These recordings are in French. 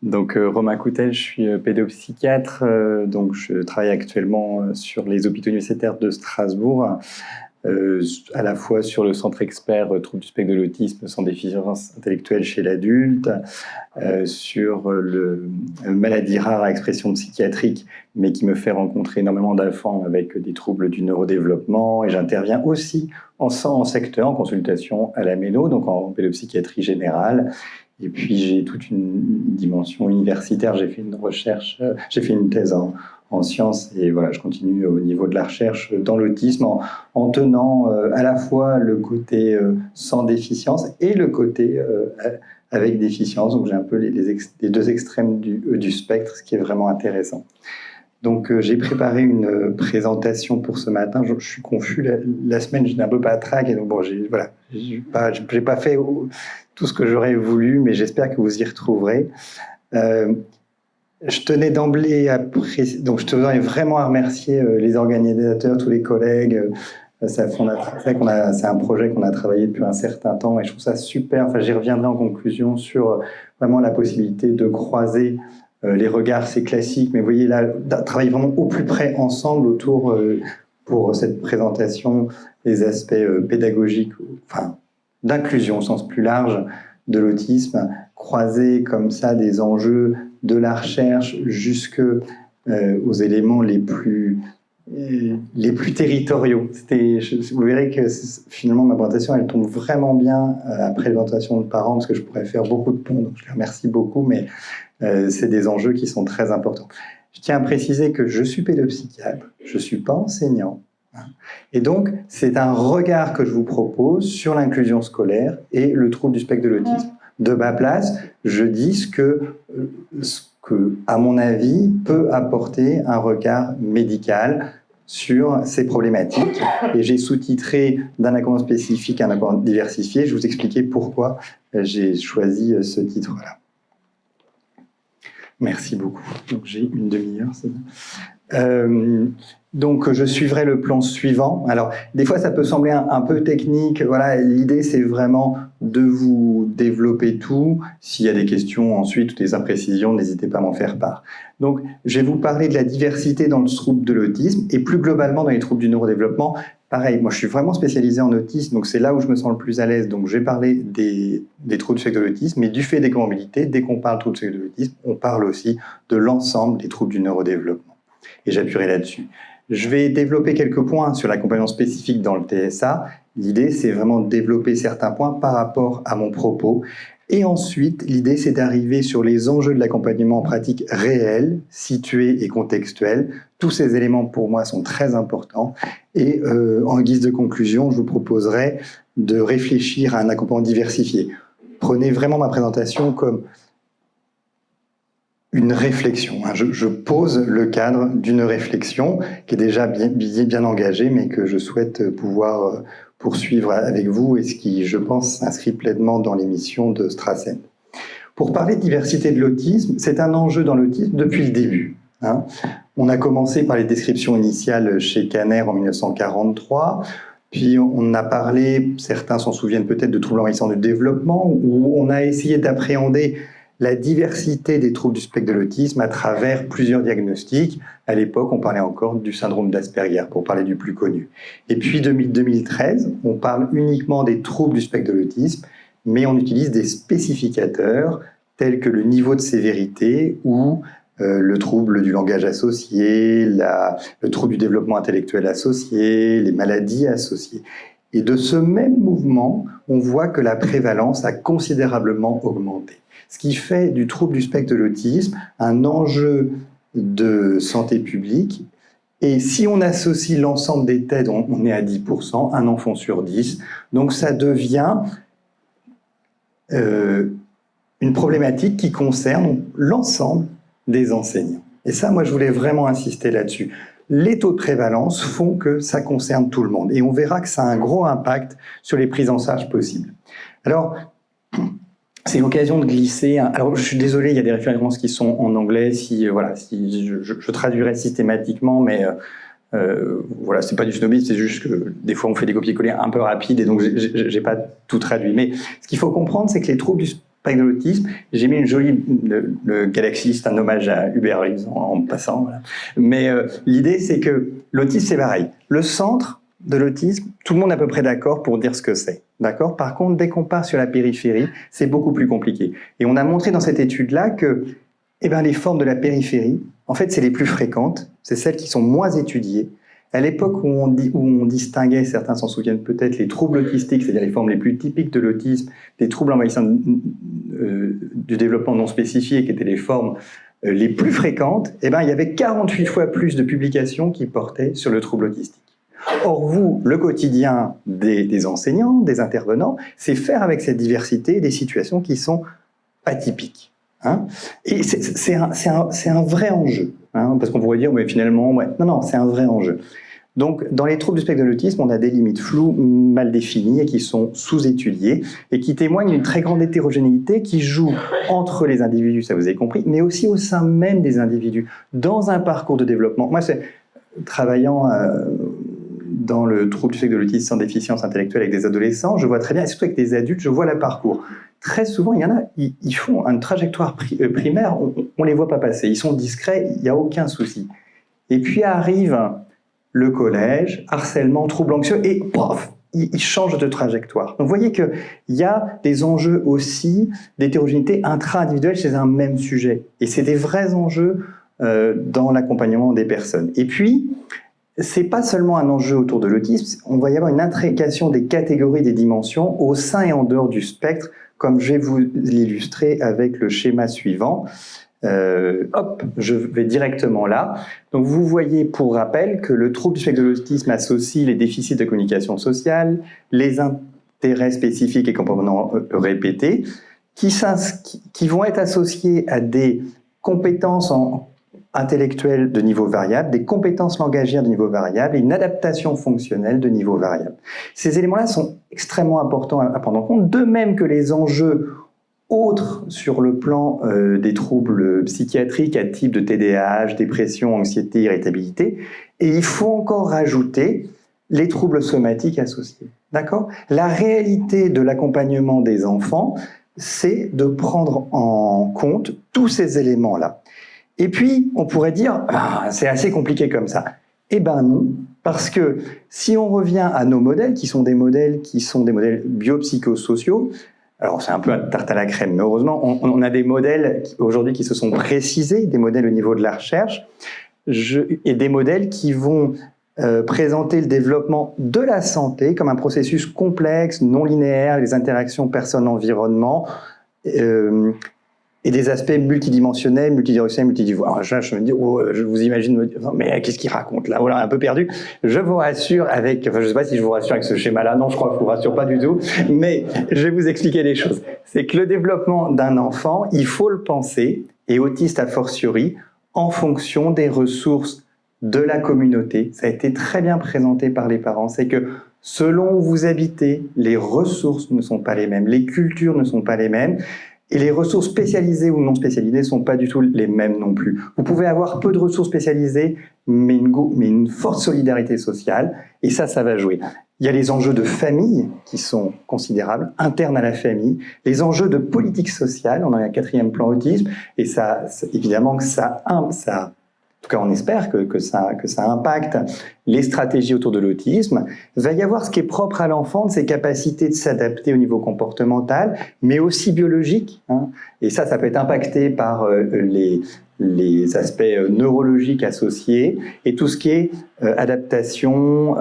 Donc Romain Coutel, je suis pédopsychiatre, donc je travaille actuellement sur les hôpitaux universitaires de Strasbourg, à la fois sur le centre expert troubles du spectre de l'autisme sans déficience intellectuelle chez l'adulte, sur le maladie rare à expression psychiatrique, mais qui me fait rencontrer énormément d'enfants avec des troubles du neurodéveloppement, et j'interviens aussi en secteur, en consultation à la Méno, donc en pédopsychiatrie générale. Et puis j'ai toute une dimension universitaire, j'ai fait une recherche, j'ai fait une thèse en sciences, et voilà, je continue au niveau de la recherche dans l'autisme en tenant à la fois le côté sans déficience et le côté avec déficience. Donc j'ai un peu les deux extrêmes du spectre, ce qui est vraiment intéressant. Donc j'ai préparé une présentation pour ce matin. Je suis confus, la semaine je n'ai un peu pas trac, et donc bon, j'ai pas fait tout ce que j'aurais voulu, mais j'espère que vous y retrouverez. Je tenais d'emblée donc je tenais vraiment à remercier les organisateurs, tous les collègues. C'est un projet qu'on a travaillé depuis un certain temps, et je trouve ça super. Enfin, j'y reviendrai en conclusion sur vraiment la possibilité de croiser les regards, c'est classique, mais vous voyez là, travailler vraiment au plus près ensemble autour, pour cette présentation, des aspects pédagogiques, enfin, d'inclusion au sens plus large de l'autisme, croiser comme ça des enjeux de la recherche jusque aux éléments les plus territoriaux. Vous verrez que finalement ma présentation elle tombe vraiment bien après la présentation de parents, parce que je pourrais faire beaucoup de ponts, donc je les remercie beaucoup, mais c'est des enjeux qui sont très importants. Je tiens à préciser que je suis pédopsychiatre, je ne suis pas enseignant, et donc c'est un regard que je vous propose sur l'inclusion scolaire et le trouble du spectre de l'autisme. De ma place, je dis ce que, à mon avis, peut apporter un regard médical sur ces problématiques. Et j'ai sous-titré d'un accompagnement spécifique à un accompagnement diversifié. Je vais vous expliquer pourquoi j'ai choisi ce titre-là. Merci beaucoup. Donc j'ai une demi-heure, c'est bon. Donc je suivrai le plan suivant. Alors des fois ça peut sembler un peu technique. Voilà, l'idée c'est vraiment de vous développer tout. S'il y a des questions ensuite ou des imprécisions, n'hésitez pas à m'en faire part. Donc je vais vous parler de la diversité dans le trouble de l'autisme et plus globalement dans les troubles du neurodéveloppement. Pareil, moi je suis vraiment spécialisé en autisme, donc c'est là où je me sens le plus à l'aise. Donc je vais parler des troubles du spectre de l'autisme, mais du fait des comorbidités, dès qu'on parle de troubles du spectre de l'autisme, on parle aussi de l'ensemble des troubles du neurodéveloppement. Et j'appuierai là-dessus. Je vais développer quelques points sur l'accompagnement spécifique dans le TSA. L'idée, c'est vraiment de développer certains points par rapport à mon propos. Et ensuite, l'idée, c'est d'arriver sur les enjeux de l'accompagnement en pratique réel, situé et contextuel. Tous ces éléments, pour moi, sont très importants. Et en guise de conclusion, je vous proposerai de réfléchir à un accompagnement diversifié. Prenez vraiment ma présentation comme une réflexion. Je pose le cadre d'une réflexion qui est déjà bien engagée, mais que je souhaite pouvoir poursuivre avec vous, et ce qui, je pense, s'inscrit pleinement dans les missions de Strassen. Pour parler de diversité de l'autisme, c'est un enjeu dans l'autisme depuis le début. On a commencé par les descriptions initiales chez Kanner en 1943, puis on a parlé, certains s'en souviennent peut-être, de troubles envahissants du développement, où on a essayé d'appréhender la diversité des troubles du spectre de l'autisme à travers plusieurs diagnostics. À l'époque, on parlait encore du syndrome d'Asperger, pour parler du plus connu. Et puis, 2013, on parle uniquement des troubles du spectre de l'autisme, mais on utilise des spécificateurs tels que le niveau de sévérité ou le trouble du langage associé, le trouble du développement intellectuel associé, les maladies associées. Et de ce même mouvement, on voit que la prévalence a considérablement augmenté. Ce qui fait du trouble du spectre de l'autisme un enjeu de santé publique. Et si on associe l'ensemble des TED, on est à 10%, un enfant sur 10. Donc ça devient une problématique qui concerne l'ensemble des enseignants. Et ça, moi, je voulais vraiment insister là-dessus. Les taux de prévalence font que ça concerne tout le monde. Et on verra que ça a un gros impact sur les prises en charge possibles. Alors, c'est l'occasion de glisser. Alors, je suis désolé, il y a des références qui sont en anglais. Si je traduirai systématiquement, mais voilà, c'est pas du snobisme, c'est juste que des fois on fait des copier-coller un peu rapides, et donc j'ai pas tout traduit. Mais ce qu'il faut comprendre, c'est que les troubles spectre de l'autisme. J'ai mis une jolie... Le Galaxy, c'est un hommage à Uber Eats en passant. Voilà. Mais l'idée, c'est que l'autisme, c'est pareil. Le centre de l'autisme, tout le monde est à peu près d'accord pour dire ce que c'est. D'accord ? Par contre, dès qu'on part sur la périphérie, c'est beaucoup plus compliqué. Et on a montré dans cette étude-là que les formes de la périphérie, en fait, c'est les plus fréquentes, c'est celles qui sont moins étudiées. À l'époque où on distinguait, certains s'en souviennent peut-être, les troubles autistiques, c'est-à-dire les formes les plus typiques de l'autisme, des troubles envahissants du développement non spécifié, qui étaient les formes les plus fréquentes, il y avait 48 fois plus de publications qui portaient sur le trouble autistique. Or, vous, le quotidien des enseignants, des intervenants, c'est faire avec cette diversité des situations qui sont atypiques. Hein, et c'est un vrai enjeu, hein, parce qu'on pourrait dire, mais finalement, ouais. Non, c'est un vrai enjeu. Donc, dans les troubles du spectre de l'autisme, on a des limites floues, mal définies et qui sont sous-étudiées et qui témoignent d'une très grande hétérogénéité qui joue entre les individus, ça vous avez compris, mais aussi au sein même des individus, dans un parcours de développement. Moi, travaillant dans le trouble du spectre de l'autisme sans déficience intellectuelle avec des adolescents, je vois très bien, et surtout avec des adultes, je vois le parcours. Très souvent, il y en a, ils font une trajectoire primaire, on ne les voit pas passer, ils sont discrets, il n'y a aucun souci. Et puis arrive le collège, harcèlement, trouble anxieux, et pof, ils changent de trajectoire. Donc vous voyez qu'il y a des enjeux aussi d'hétérogénéité intra-individuelle chez un même sujet. Et c'est des vrais enjeux dans l'accompagnement des personnes. Et puis, c'est pas seulement un enjeu autour de l'autisme, on va y avoir une intrication des catégories, des dimensions au sein et en dehors du spectre, comme je vais vous l'illustrer avec le schéma suivant. Je vais directement là. Donc vous voyez pour rappel que le trouble du spectre de l'autisme associe les déficits de communication sociale, les intérêts spécifiques et comportements répétés, qui vont être associés à des compétences intellectuelles de niveau variable, des compétences langagières de niveau variable et une adaptation fonctionnelle de niveau variable. Ces éléments-là sont extrêmement importants à prendre en compte, de même que les enjeux autres sur le plan des troubles psychiatriques à type de TDAH, dépression, anxiété, irritabilité. Et il faut encore rajouter les troubles somatiques associés. D'accord ? La réalité de l'accompagnement des enfants, c'est de prendre en compte tous ces éléments-là. Et puis, on pourrait dire, c'est assez compliqué comme ça. Eh ben non, parce que si on revient à nos modèles, qui sont des modèles biopsychosociaux, alors c'est un peu un tarte à la crème, mais heureusement, on a des modèles aujourd'hui qui se sont précisés, des modèles au niveau de la recherche, et des modèles qui vont présenter le développement de la santé comme un processus complexe, non linéaire, les interactions personne-environnement, et des aspects multidimensionnels, multidirectionnels, multidivoires. Alors je me dis, je vous imagine me dire, non, mais qu'est-ce qu'il raconte là? Voilà, un peu perdu. Je vous rassure je ne sais pas si je vous rassure avec ce schéma-là, non, je crois que je vous rassure pas du tout, mais je vais vous expliquer les choses. C'est que le développement d'un enfant, il faut le penser, et autiste a fortiori, en fonction des ressources de la communauté. Ça a été très bien présenté par les parents, c'est que selon où vous habitez, les ressources ne sont pas les mêmes, les cultures ne sont pas les mêmes, et les ressources spécialisées ou non spécialisées ne sont pas du tout les mêmes non plus. Vous pouvez avoir peu de ressources spécialisées, mais une forte solidarité sociale, et ça va jouer. Il y a les enjeux de famille qui sont considérables, internes à la famille, les enjeux de politique sociale, on a un 4e plan autisme, et évidemment que ça en tout cas on espère que ça impacte les stratégies autour de l'autisme. Il va y avoir ce qui est propre à l'enfant, de ses capacités de s'adapter au niveau comportemental, mais aussi biologique. Hein. Et ça peut être impacté par les aspects neurologiques associés et tout ce qui est adaptation,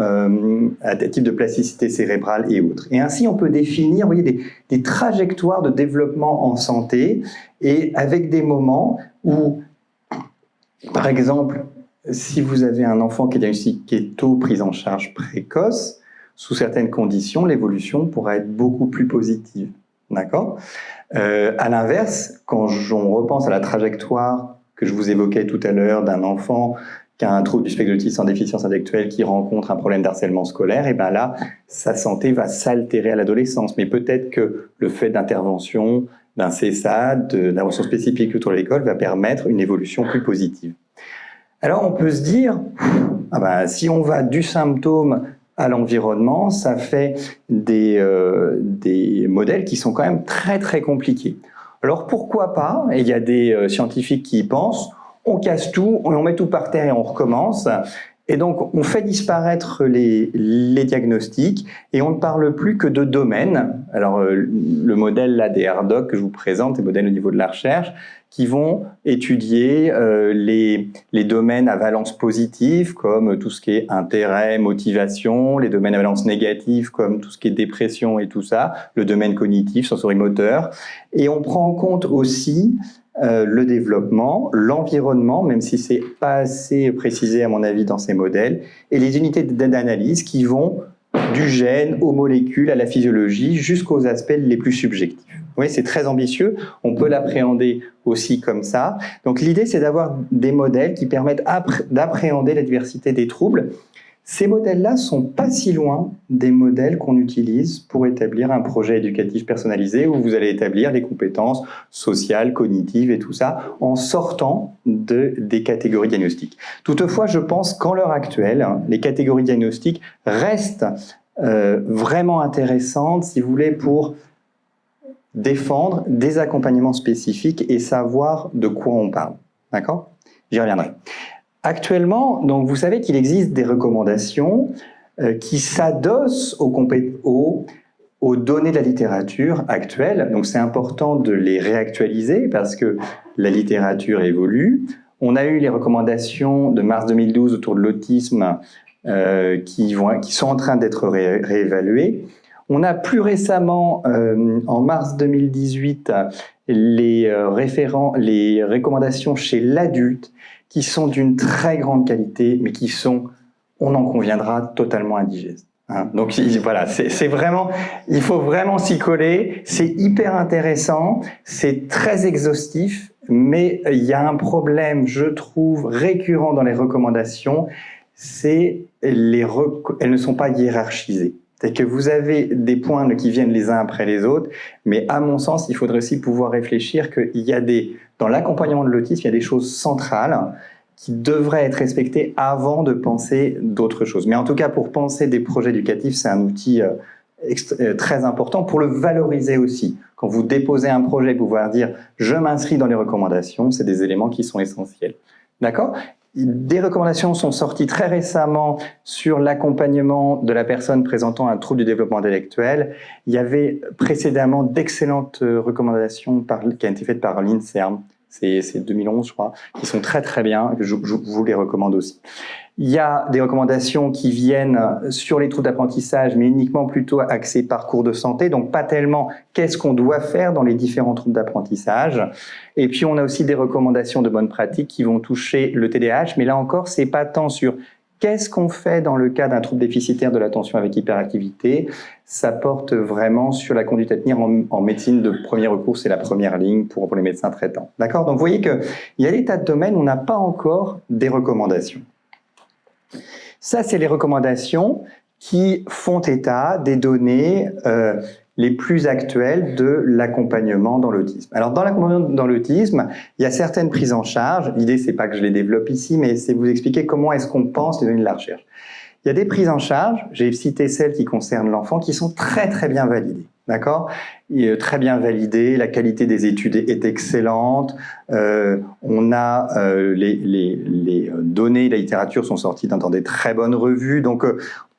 adaptative de plasticité cérébrale et autres. Et ainsi, on peut définir, vous voyez, des trajectoires de développement en santé et avec des moments où, par exemple, si vous avez un enfant qui est diagnostiqué tôt, pris en charge précoce, sous certaines conditions, l'évolution pourra être beaucoup plus positive. D'accord ? À l'inverse, quand on repense à la trajectoire que je vous évoquais tout à l'heure d'un enfant qui a un trouble du spectre de l'autisme sans déficience intellectuelle qui rencontre un problème d'harcèlement scolaire, et bien là, sa santé va s'altérer à l'adolescence. Mais peut-être que le fait d'intervention, d'un CSAD, d'un ressource spécifique autour de l'école va permettre une évolution plus positive. Alors on peut se dire, si on va du symptôme à l'environnement, ça fait des modèles qui sont quand même très très compliqués. Alors pourquoi pas? Et il y a des scientifiques qui y pensent. On casse tout, on met tout par terre et on recommence. Et donc, on fait disparaître les diagnostics et on ne parle plus que de domaines. Alors, le modèle là, des HARDoc que je vous présente, les modèles au niveau de la recherche, qui vont étudier les domaines à valence positive, comme tout ce qui est intérêt, motivation, les domaines à valence négative, comme tout ce qui est dépression et tout ça, le domaine cognitif, sensorimoteur. Et on prend en compte aussi le développement, l'environnement, même si c'est pas assez précisé à mon avis dans ces modèles, et les unités d'analyse qui vont du gène aux molécules, à la physiologie, jusqu'aux aspects les plus subjectifs. Vous voyez, c'est très ambitieux, on peut l'appréhender aussi comme ça. Donc l'idée, c'est d'avoir des modèles qui permettent d'appréhender la diversité des troubles. Ces modèles-là sont pas si loin des modèles qu'on utilise pour établir un projet éducatif personnalisé où vous allez établir les compétences sociales, cognitives et tout ça en sortant des catégories diagnostiques. Toutefois, je pense qu'en l'heure actuelle, les catégories diagnostiques restent vraiment intéressantes, si vous voulez, pour défendre des accompagnements spécifiques et savoir de quoi on parle. D'accord ? J'y reviendrai. Actuellement, donc vous savez qu'il existe des recommandations qui s'adossent aux données de la littérature actuelle. Donc c'est important de les réactualiser parce que la littérature évolue. On a eu les recommandations de mars 2012 autour de l'autisme qui sont en train d'être réévaluées. On a plus récemment, en mars 2018, les recommandations chez l'adulte qui sont d'une très grande qualité, mais qui sont, on en conviendra, totalement indigestes. Hein. Donc voilà, c'est vraiment, il faut vraiment s'y coller, c'est hyper intéressant, c'est très exhaustif, mais il y a un problème, je trouve, récurrent dans les recommandations, c'est elles ne sont pas hiérarchisées. C'est que vous avez des points qui viennent les uns après les autres, mais à mon sens, il faudrait aussi pouvoir réfléchir qu'il y a dans l'accompagnement de l'autisme, il y a des choses centrales qui devraient être respectées avant de penser d'autres choses. Mais en tout cas, pour penser des projets éducatifs, c'est un outil très important pour le valoriser aussi. Quand vous déposez un projet, pouvoir dire « je m'inscris dans les recommandations », c'est des éléments qui sont essentiels. D'accord ? Des recommandations sont sorties très récemment sur l'accompagnement de la personne présentant un trouble du développement intellectuel. Il y avait précédemment d'excellentes recommandations qui ont été faites par l'INSERM, c'est 2011 je crois, qui sont très très bien, je vous les recommande aussi. Il y a des recommandations qui viennent sur les troubles d'apprentissage, mais uniquement plutôt axées parcours de santé, donc pas tellement qu'est-ce qu'on doit faire dans les différents troubles d'apprentissage. Et puis on a aussi des recommandations de bonnes pratiques qui vont toucher le TDAH, mais là encore, c'est pas tant sur qu'est-ce qu'on fait dans le cas d'un trouble déficitaire de l'attention avec hyperactivité. Ça porte vraiment sur la conduite à tenir en médecine de premier recours, c'est la première ligne pour les médecins traitants. D'accord ? Donc vous voyez qu'il y a des tas de domaines où on n'a pas encore des recommandations. Ça, c'est les recommandations qui font état des données les plus actuelles de l'accompagnement dans l'autisme. Alors, dans l'accompagnement dans l'autisme, il y a certaines prises en charge. L'idée, c'est pas que je les développe ici, mais c'est vous expliquer comment est-ce qu'on pense les données de la recherche. Il y a des prises en charge, j'ai cité celles qui concernent l'enfant, qui sont très très bien validées. D'accord ? Très bien validées, la qualité des études est excellente, on a les données, la littérature sont sorties dans des très bonnes revues, donc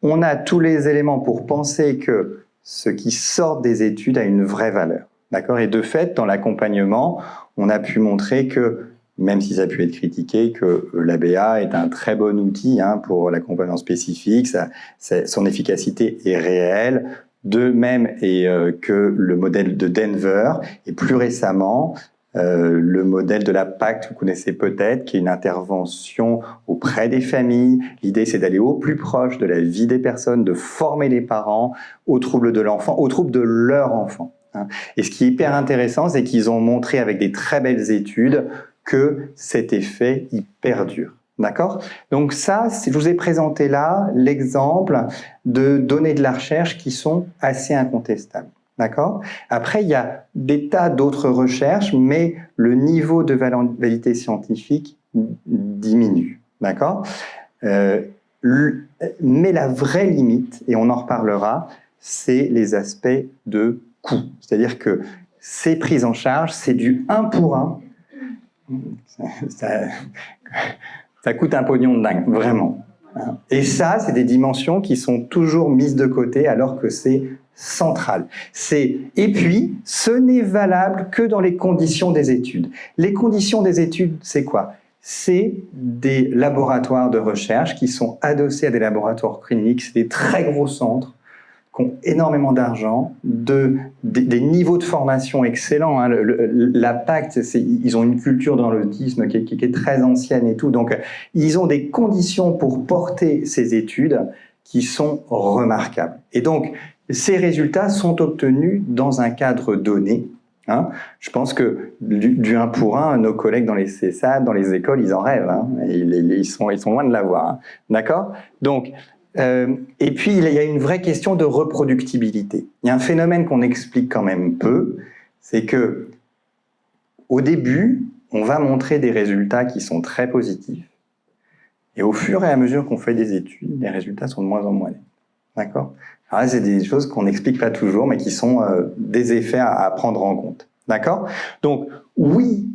on a tous les éléments pour penser que ce qui sort des études a une vraie valeur. D'accord ? Et de fait, dans l'accompagnement, on a pu montrer que, même si ça a pu être critiqué, que l'ABA est un très bon outil pour l'accompagnement spécifique, son efficacité est réelle, de même que le modèle de Denver, et plus récemment, le modèle de la PACT, vous connaissez peut-être, qui est une intervention auprès des familles. L'idée, c'est d'aller au plus proche de la vie des personnes, de former les parents aux troubles de l'enfant, aux troubles de leur enfant. Et ce qui est hyper intéressant, c'est qu'ils ont montré avec des très belles études que cet effet, il perdure. D'accord ? Donc ça, je vous ai présenté là l'exemple de données de la recherche qui sont assez incontestables. D'accord ? Après, il y a des tas d'autres recherches, mais le niveau de validité scientifique diminue. D'accord ? Mais la vraie limite, et on en reparlera, c'est les aspects de coût. C'est-à-dire que c'est pris en charge, c'est du 1 pour 1. Ça coûte un pognon de dingue, vraiment. Et ça, c'est des dimensions qui sont toujours mises de côté alors que c'est central. Et puis, ce n'est valable que dans les conditions des études. Les conditions des études, c'est quoi? C'est des laboratoires de recherche qui sont adossés à des laboratoires cliniques, c'est des très gros centres qui ont énormément d'argent, des niveaux de formation excellents. Hein. La PACT, ils ont une culture dans l'autisme qui est très ancienne et tout. Donc, ils ont des conditions pour porter ces études qui sont remarquables. Et donc, ces résultats sont obtenus dans un cadre donné. Hein. Je pense que du 1 pour 1, nos collègues dans les CESAD, dans les écoles, ils en rêvent. Hein. Ils sont loin de l'avoir. Hein. D'accord ? Donc, et puis, il y a une vraie question de reproductibilité. Il y a un phénomène qu'on explique quand même peu, c'est que au début, on va montrer des résultats qui sont très positifs, et au fur et à mesure qu'on fait des études, les résultats sont de moins en moins. D'accord ? Alors là, c'est des choses qu'on n'explique pas toujours, mais qui sont des effets à prendre en compte. D'accord ? Donc, oui,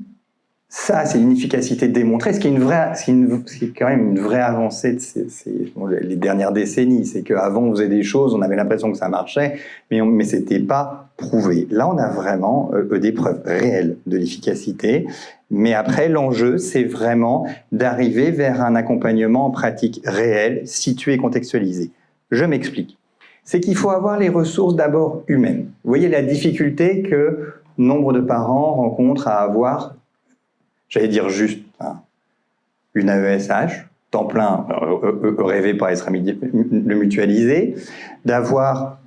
ça, c'est une efficacité démontrée, ce qui est quand même une vraie avancée de les dernières décennies. C'est qu'avant, on faisait des choses, on avait l'impression que ça marchait, mais c'était pas prouvé. Là, on a vraiment des preuves réelles de l'efficacité. Mais après, l'enjeu, c'est vraiment d'arriver vers un accompagnement en pratique réel, situé et contextualisé. Je m'explique. C'est qu'il faut avoir les ressources d'abord humaines. Vous voyez la difficulté que nombre de parents rencontrent à avoir, j'allais dire juste, une AESH, temps plein, rêvé par le mutualiser, d'avoir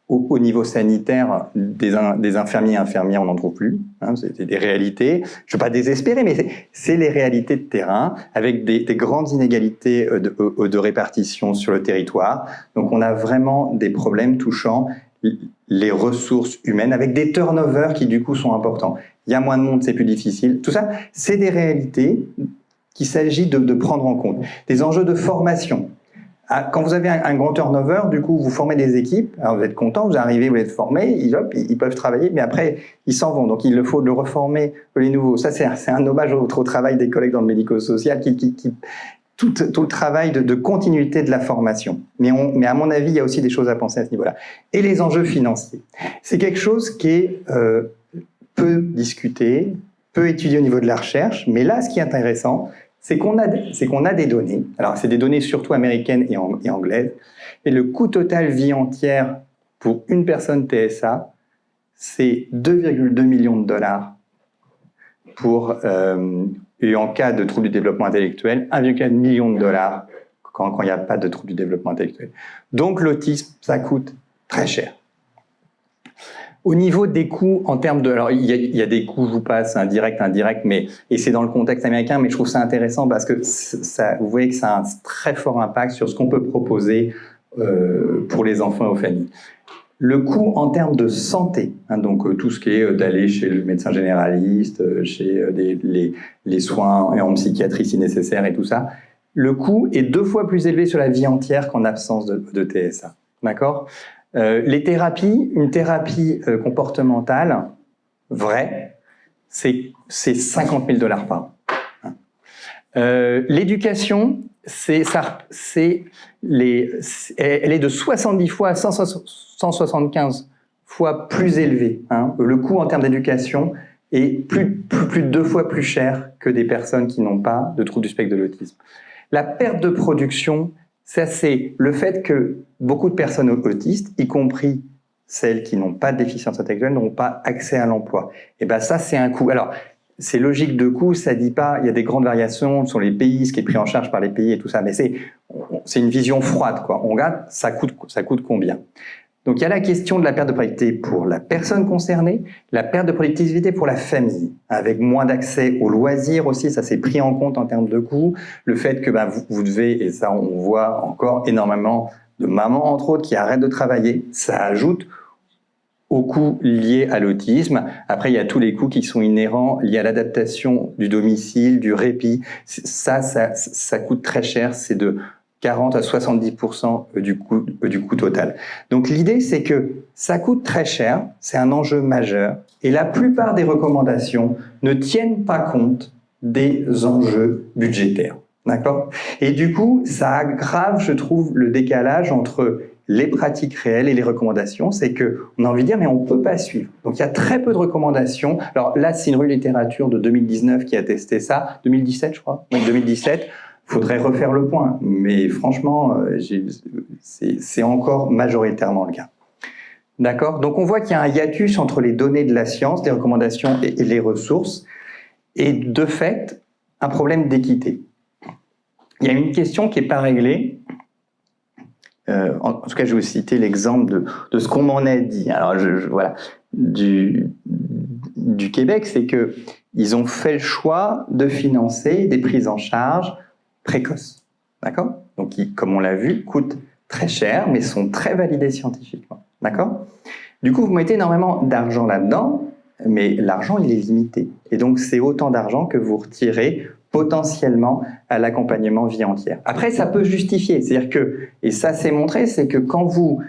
au niveau sanitaire des infirmiers et infirmières, on n'en trouve plus, hein, c'est des réalités. Je ne veux pas désespérer, mais c'est les réalités de terrain, avec des grandes inégalités de répartition sur le territoire. Donc on a vraiment des problèmes touchant les ressources humaines, avec des turnovers qui du coup sont importants. Il y a moins de monde, c'est plus difficile. Tout ça, c'est des réalités qu'il s'agit de prendre en compte. Des enjeux de formation. Quand vous avez un grand turnover, du coup, vous formez des équipes, alors vous êtes content, vous arrivez, vous êtes formés, ils peuvent travailler, mais après, ils s'en vont. Donc, il faut le reformer, les nouveaux. Ça, c'est un hommage au travail des collègues dans le médico-social, tout le travail de continuité de la formation. Mais à mon avis, il y a aussi des choses à penser à ce niveau-là. Et les enjeux financiers. C'est quelque chose qui est peu discuté, peu étudié au niveau de la recherche, mais là, ce qui est intéressant, c'est qu'on a des données, alors c'est des données surtout américaines et anglaises, et le coût total vie entière pour une personne TSA, c'est 2,2 millions de dollars et en cas de trouble du développement intellectuel, 1,4 million de dollars quand il n'y a pas de trouble du développement intellectuel. Donc l'autisme, ça coûte très cher. Au niveau des coûts, en termes de... Alors, il y a des coûts, je vous passe, indirect, et c'est dans le contexte américain, mais je trouve ça intéressant parce que vous voyez que ça a un très fort impact sur ce qu'on peut proposer pour les enfants et aux familles. Le coût en termes de santé, hein, donc tout ce qui est d'aller chez le médecin généraliste, chez les soins en psychiatrie si nécessaire et tout ça, le coût est 2 fois plus élevé sur la vie entière qu'en absence de TSA. D'accord ? Les thérapies, une thérapie comportementale vraie, c'est 50 000 $ par an. L'éducation, elle est de 70 fois à 175 fois plus élevée. Hein. Le coût en termes d'éducation est plus de 2 fois plus cher que des personnes qui n'ont pas de trouble du spectre de l'autisme. La perte de production, ça c'est le fait que beaucoup de personnes autistes, y compris celles qui n'ont pas de déficience intellectuelle, n'ont pas accès à l'emploi. Et ben ça, c'est un coût. Alors, c'est logique de coût, ça dit pas, il y a des grandes variations sur les pays, ce qui est pris en charge par les pays et tout ça, mais c'est une vision froide, quoi. On regarde, ça coûte combien? Donc, il y a la question de la perte de productivité pour la personne concernée, la perte de productivité pour la famille, avec moins d'accès aux loisirs aussi, ça s'est pris en compte en termes de coûts. Le fait que vous devez, et ça on voit encore énormément de mamans entre autres qui arrêtent de travailler, ça ajoute aux coûts liés à l'autisme. Après, il y a tous les coûts qui sont inhérents liés à l'adaptation du domicile, du répit. Ça coûte très cher, c'est de 40 à 70% du coût total. Donc l'idée, c'est que ça coûte très cher, c'est un enjeu majeur, et la plupart des recommandations ne tiennent pas compte des enjeux budgétaires. D'accord? Et du coup, ça aggrave, je trouve, le décalage entre les pratiques réelles et les recommandations. C'est qu'on a envie de dire, mais on ne peut pas suivre. Donc, il y a très peu de recommandations. Alors là, c'est une revue littérature de 2019 qui a testé ça. 2017, je crois. Oui, 2017. Il faudrait refaire le point. Mais franchement, c'est encore majoritairement le cas. D'accord? Donc, on voit qu'il y a un hiatus entre les données de la science, des recommandations et les ressources. Et de fait, un problème d'équité. Il y a une question qui n'est pas réglée. En tout cas, je vais vous citer l'exemple de ce qu'on m'en a dit. Alors, voilà, du Québec, c'est qu'ils ont fait le choix de financer des prises en charge précoces. D'accord? Donc, qui, comme on l'a vu, coûtent très cher, mais sont très validés scientifiquement. D'accord? Du coup, vous mettez énormément d'argent là-dedans, mais l'argent, il est limité. Et donc, c'est autant d'argent que vous retirez potentiellement à l'accompagnement vie entière. Après, ça peut justifier. C'est-à-dire que, et ça c'est montré, c'est que quand vous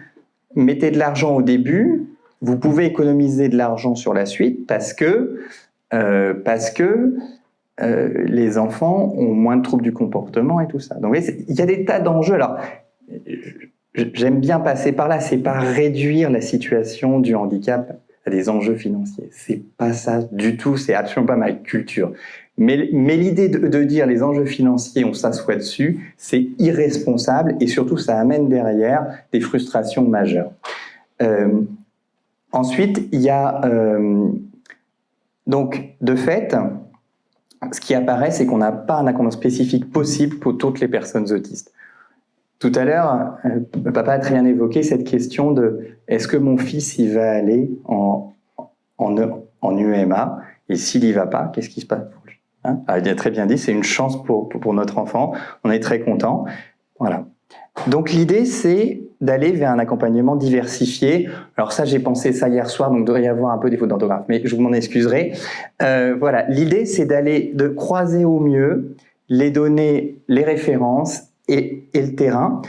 mettez de l'argent au début, vous pouvez économiser de l'argent sur la suite parce que les enfants ont moins de troubles du comportement et tout ça. Donc, vous voyez, il y a des tas d'enjeux. Alors, j'aime bien passer par là, c'est pas réduire la situation du handicap à des enjeux financiers. C'est pas ça du tout, c'est absolument pas ma culture. Mais l'idée de dire les enjeux financiers, on s'assoit dessus, c'est irresponsable et surtout ça amène derrière des frustrations majeures. Ensuite, il y a donc de fait, ce qui apparaît, c'est qu'on n'a pas un accompagnement spécifique possible pour toutes les personnes autistes. Tout à l'heure, le papa a très bien évoqué cette question de est-ce que mon fils il va aller en UMA et s'il n'y va pas, qu'est-ce qui se passe pour lui, hein? Il a très bien dit, c'est une chance pour notre enfant, on est très content. Voilà. Donc l'idée, c'est d'aller vers un accompagnement diversifié. Alors ça, j'ai pensé ça hier soir, donc il devrait y avoir un peu des fautes d'orthographe, mais je vous m'en excuserai. Voilà, l'idée, c'est de croiser au mieux les données, les références et le terrain.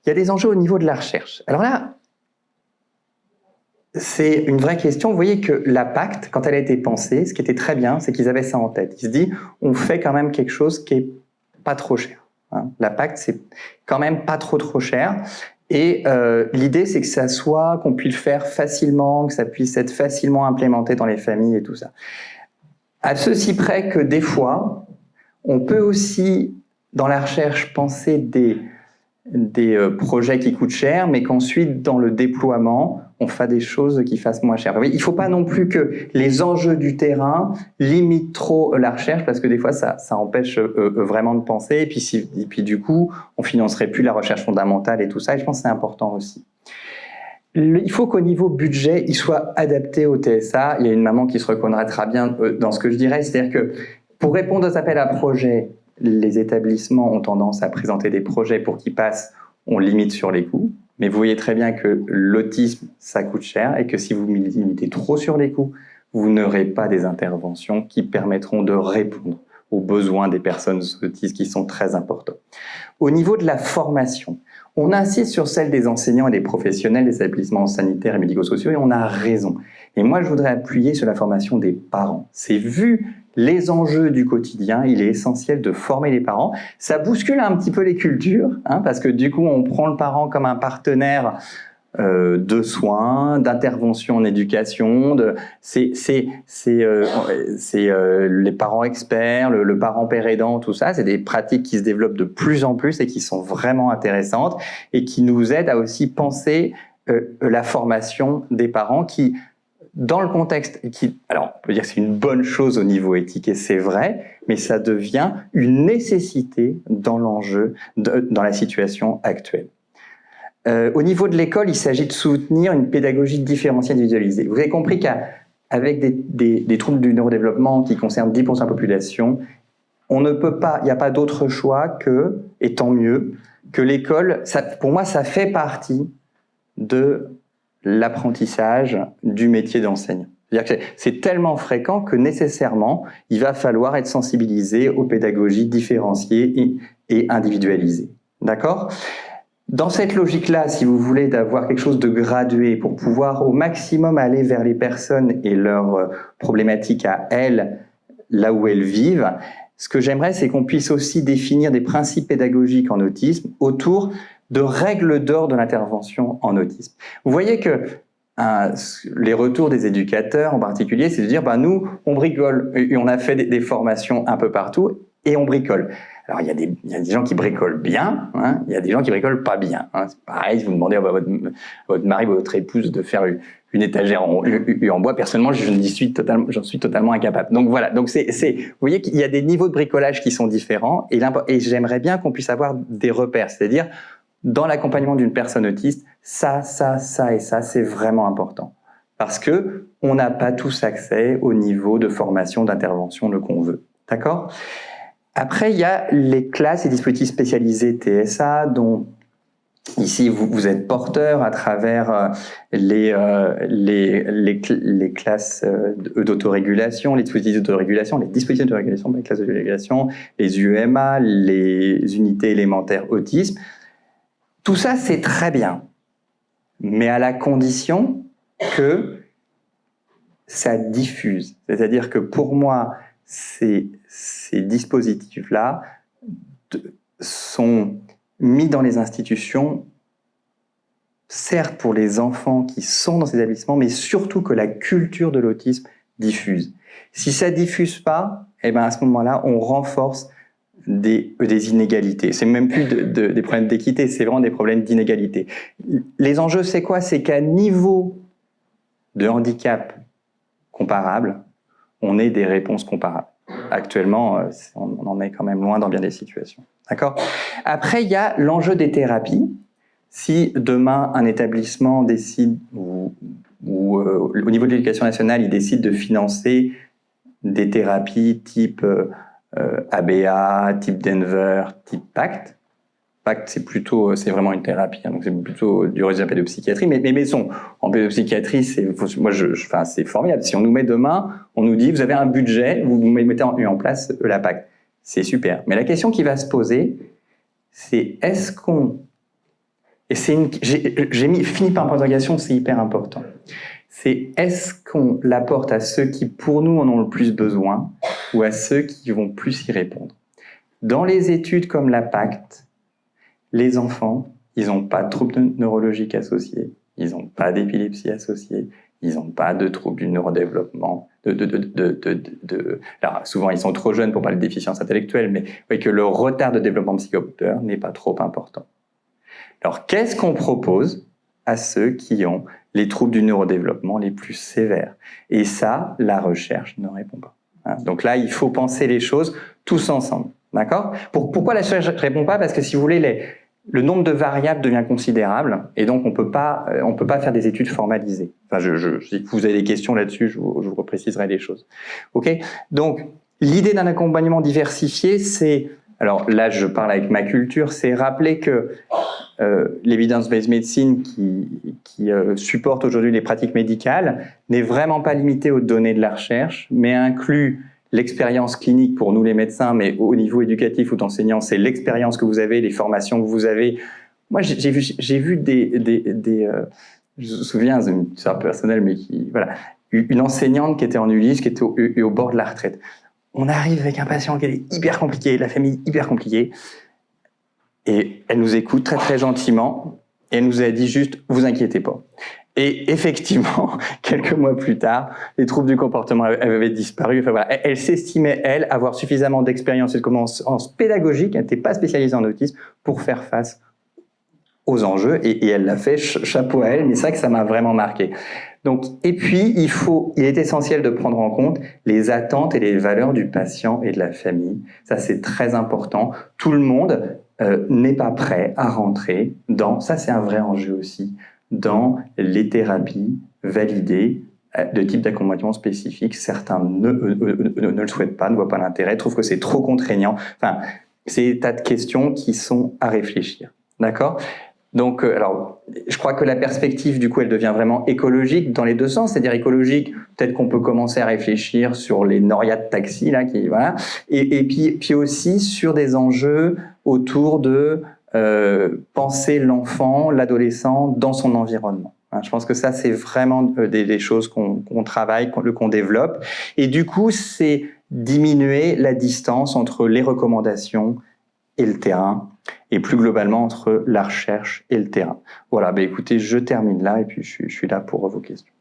Il y a des enjeux au niveau de la recherche. Alors là, c'est une vraie question. Vous voyez que la PACT, quand elle a été pensée, ce qui était très bien, c'est qu'ils avaient ça en tête. Ils se disent, on fait quand même quelque chose qui est pas trop cher. Hein. La PACT, c'est quand même pas trop cher. Et l'idée, c'est que ça soit, qu'on puisse le faire facilement, que ça puisse être facilement implémenté dans les familles et tout ça. À ceci près que des fois, on peut aussi, dans la recherche, penser des projets qui coûtent cher, mais qu'ensuite, dans le déploiement, on fait des choses qui fassent moins cher. Il ne faut pas non plus que les enjeux du terrain limitent trop la recherche, parce que des fois, ça empêche vraiment de penser, et puis du coup, on ne financerait plus la recherche fondamentale et tout ça, et je pense que c'est important aussi. Il faut qu'au niveau budget, il soit adapté au TSA. Il y a une maman qui se reconnaîtra bien dans ce que je dirais, c'est-à-dire que pour répondre aux appels à projets, les établissements ont tendance à présenter des projets pour qu'ils passent, on limite sur les coûts. Mais vous voyez très bien que l'autisme, ça coûte cher et que si vous limitez trop sur les coûts, vous n'aurez pas des interventions qui permettront de répondre aux besoins des personnes autistes qui sont très importants. Au niveau de la formation, on insiste sur celle des enseignants et des professionnels des établissements sanitaires et médico-sociaux et on a raison. Et moi, je voudrais appuyer sur la formation des parents. C'est vu les enjeux du quotidien, il est essentiel de former les parents. Ça bouscule un petit peu les cultures, hein, parce que du coup, on prend le parent comme un partenaire de soins, d'intervention en éducation, c'est les parents experts, le parent père aidant, tout ça, c'est des pratiques qui se développent de plus en plus et qui sont vraiment intéressantes et qui nous aident à aussi penser la formation des parents qui, dans le contexte, alors on peut dire que c'est une bonne chose au niveau éthique et c'est vrai, mais ça devient une nécessité dans l'enjeu, dans la situation actuelle. Au niveau de l'école, il s'agit de soutenir une pédagogie différenciée individualisée. Vous avez compris qu'avec des troubles du neurodéveloppement qui concernent 10% de la population, on ne peut pas, il n'y a pas d'autre choix que, et tant mieux, que l'école, pour moi, ça fait partie de l'apprentissage du métier d'enseignant. C'est-à-dire que c'est tellement fréquent que nécessairement, il va falloir être sensibilisé aux pédagogies différenciées et individualisées. D'accord? Dans cette logique-là, si vous voulez d'avoir quelque chose de gradué pour pouvoir au maximum aller vers les personnes et leurs problématiques à elles, là où elles vivent, ce que j'aimerais, c'est qu'on puisse aussi définir des principes pédagogiques en autisme autour de règles d'or de l'intervention en autisme. Vous voyez que les retours des éducateurs en particulier, c'est de dire nous, on bricole, et on a fait des formations un peu partout, et on bricole. Alors, il y a des gens qui bricolent bien, hein, il y a des gens qui bricolent pas bien. Hein. C'est pareil, si vous demandez à votre mari ou votre épouse de faire une étagère en bois, personnellement, j'en suis totalement incapable. Donc voilà, donc vous voyez qu'il y a des niveaux de bricolage qui sont différents, et j'aimerais bien qu'on puisse avoir des repères, c'est-à-dire, dans l'accompagnement d'une personne autiste, ça et ça, c'est vraiment important. Parce que on n'a pas tous accès au niveau de formation, d'intervention, le qu'on veut. D'accord ? Après, il y a les classes et dispositifs spécialisés TSA, dont ici vous êtes porteur à travers les classes d'autorégulation, les dispositifs d'autorégulation, les classes d'autorégulation, les UMA, les unités élémentaires autisme. Tout ça, c'est très bien, mais à la condition que ça diffuse. C'est-à-dire que pour moi, ces dispositifs-là sont mis dans les institutions, certes pour les enfants qui sont dans ces établissements, mais surtout que la culture de l'autisme diffuse. Si ça diffuse pas, à ce moment-là, on renforce des inégalités. C'est même plus des problèmes d'équité, c'est vraiment des problèmes d'inégalité. Les enjeux, c'est quoi? C'est qu'à niveau de handicap comparable, on ait des réponses comparables. Actuellement, on en est quand même loin dans bien des situations. D'accord? Après, il y a l'enjeu des thérapies. Si demain, un établissement décide, ou au niveau de l'éducation nationale, il décide de financer des thérapies type ABA, type Denver, type PACT. PACT, c'est vraiment une thérapie, hein, donc c'est plutôt du résultat de pédopsychiatrie. Mais en pédopsychiatrie, c'est formidable. Si on nous met demain, on nous dit, vous avez un budget, vous mettez en place la PACT. C'est super. Mais la question qui va se poser, c'est est-ce qu'on... Et j'ai fini par un point d'interrogation, c'est hyper important. C'est est-ce qu'on l'apporte à ceux qui, pour nous, en ont le plus besoin, ou à ceux qui vont plus y répondre. Dans les études comme la PACT, les enfants, ils n'ont pas de troubles neurologiques associés, ils n'ont pas d'épilepsie associée, ils n'ont pas de troubles du neurodéveloppement. Alors, souvent, ils sont trop jeunes pour parler de déficience intellectuelle, mais vous voyez que le retard de développement psychomoteur n'est pas trop important. Alors, qu'est-ce qu'on propose à ceux qui ont les troubles du neurodéveloppement les plus sévères? Et ça, la recherche ne répond pas. Donc là, il faut penser les choses tous ensemble. D'accord? Pourquoi la recherche ne répond pas? Parce que si vous voulez, le nombre de variables devient considérable et donc on peut pas faire des études formalisées. Enfin, si vous avez des questions là-dessus, je vous repréciserai les choses. Ok? Donc, l'idée d'un accompagnement diversifié, c'est... Alors là, je parle avec ma culture, c'est rappeler que l'evidence-based medicine qui supporte aujourd'hui les pratiques médicales n'est vraiment pas limitée aux données de la recherche, mais inclut l'expérience clinique pour nous les médecins, mais au niveau éducatif ou d'enseignants, c'est l'expérience que vous avez, les formations que vous avez. Moi, j'ai vu je me souviens, c'est un peu personnel, mais une enseignante qui était en Ulysse, qui était au bord de la retraite. On arrive avec un patient qui est hyper compliqué, la famille hyper compliquée, et elle nous écoute très très gentiment, et elle nous a dit juste, vous inquiétez pas. Et effectivement, quelques mois plus tard, les troubles du comportement avaient disparu. Enfin, voilà. Elle s'estimait, elle, avoir suffisamment d'expérience et de connaissances pédagogiques, elle n'était pas spécialisée en autisme, pour faire face aux enjeux, et elle l'a fait, chapeau à elle, mais c'est vrai que ça m'a vraiment marqué. Donc, et puis, il est essentiel de prendre en compte les attentes et les valeurs du patient et de la famille. Ça, c'est très important. Tout le monde n'est pas prêt à rentrer ça c'est un vrai enjeu aussi, dans les thérapies validées de type d'accompagnement spécifique. Certains ne le souhaitent pas, ne voient pas l'intérêt, trouvent que c'est trop contraignant. Enfin, c'est des tas de questions qui sont à réfléchir. D'accord ? Donc, alors, je crois que la perspective, du coup, elle devient vraiment écologique dans les deux sens. C'est-à-dire écologique, peut-être qu'on peut commencer à réfléchir sur les norias de taxi, là, voilà. Et puis aussi sur des enjeux autour de penser l'enfant, l'adolescent dans son environnement. Je pense que ça, c'est vraiment des choses qu'on travaille, qu'on développe. Et du coup, c'est diminuer la distance entre les recommandations et le terrain, et plus globalement entre la recherche et le terrain. Voilà, écoutez, je termine là, et puis je suis là pour vos questions.